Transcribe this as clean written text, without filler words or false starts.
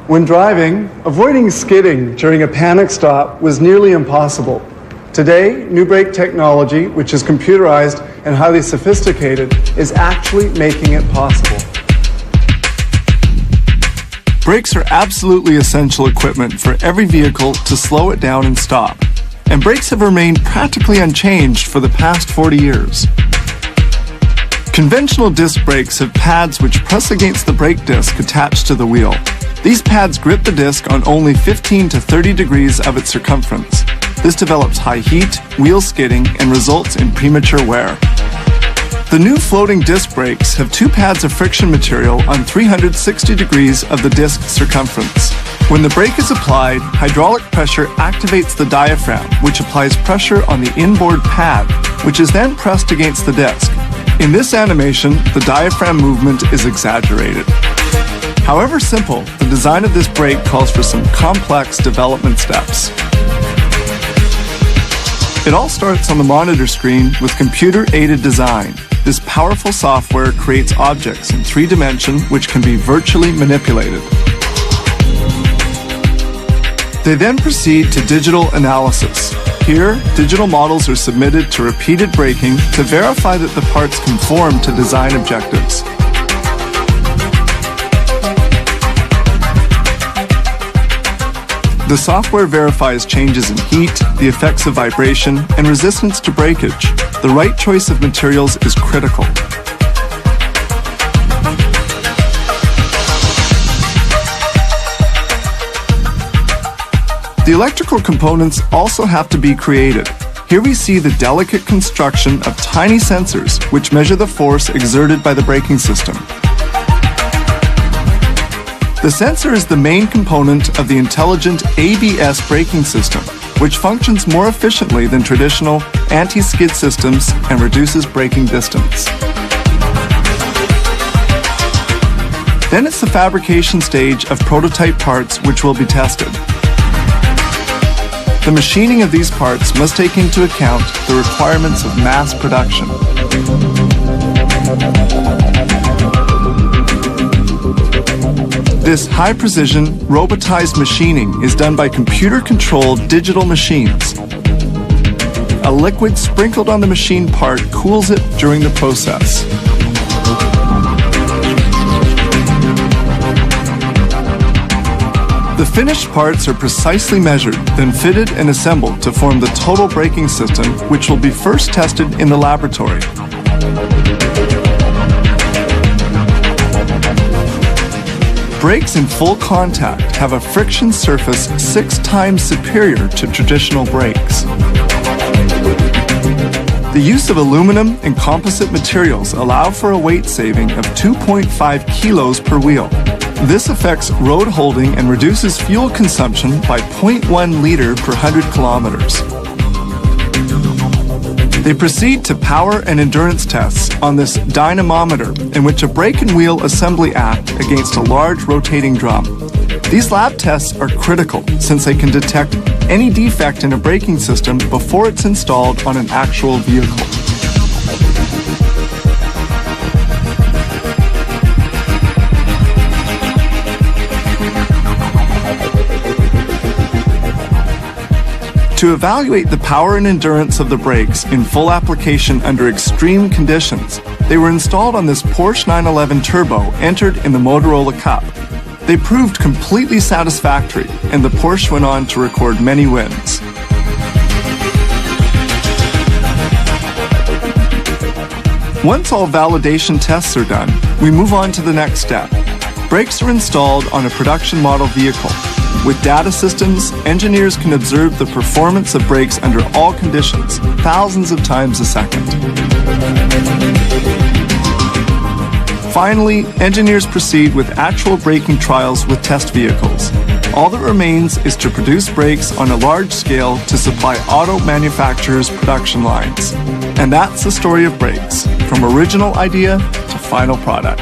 When driving, avoiding skidding during a panic stop was nearly impossible. Today, new brake technology, which is computerized and highly sophisticated, is actually making it possible. Brakes are absolutely essential equipment for every vehicle to slow it down and stop. And brakes have remained practically unchanged for the past 40 years. Conventional disc brakes have pads which press against the brake disc attached to the wheel. These pads grip the disc on only 15 to 30 degrees of its circumference. This develops high heat, wheel skidding, and results in premature wear. The new floating disc brakes have two pads of friction material on 360 degrees of the disc circumference. When the brake is applied, hydraulic pressure activates the diaphragm, which applies pressure on the inboard pad, which is then pressed against the disc. In this animation, the diaphragm movement is exaggerated. However simple, the design of this brake calls for some complex development steps. It all starts on the monitor screen with computer-aided design. This powerful software creates objects in 3 dimensions which can be virtually manipulated. They then proceed to digital analysis. Here, digital models are submitted to repeated braking to verify that the parts conform to design objectives. The software verifies changes in heat, the effects of vibration, and resistance to breakage. The right choice of materials is critical. The electrical components also have to be created. Here we see the delicate construction of tiny sensors which measure the force exerted by the braking system. The sensor is the main component of the intelligent ABS braking system, which functions more efficiently than traditional anti-skid systems and reduces braking distance. Then it's the fabrication stage of prototype parts which will be tested. The machining of these parts must take into account the requirements of mass production. This high-precision, robotized machining is done by computer-controlled digital machines. A liquid sprinkled on the machine part cools it during the process. The finished parts are precisely measured, then fitted and assembled to form the total braking system, which will be first tested in the laboratory. Brakes in full contact have a friction surface 6 times superior to traditional brakes. The use of aluminum and composite materials allow for a weight saving of 2.5 kilos per wheel. This affects road holding and reduces fuel consumption by 0.1 liter per 100 kilometers. They proceed to power and endurance tests on this dynamometer, in which a brake and wheel assembly act against a large rotating drum. These lab tests are critical since they can detect any defect in a braking system before it's installed on an actual vehicle. To evaluate the power and endurance of the brakes in full application under extreme conditions, they were installed on this Porsche 911 Turbo entered in the Motorola Cup. They proved completely satisfactory, and the Porsche went on to record many wins. Once all validation tests are done, we move on to the next step. Brakes are installed on a production model vehicle. With data systems, engineers can observe the performance of brakes under all conditions, thousands of times a second. Finally, engineers proceed with actual braking trials with test vehicles. All that remains is to produce brakes on a large scale to supply auto manufacturers' production lines. And that's the story of brakes, from original idea to final product.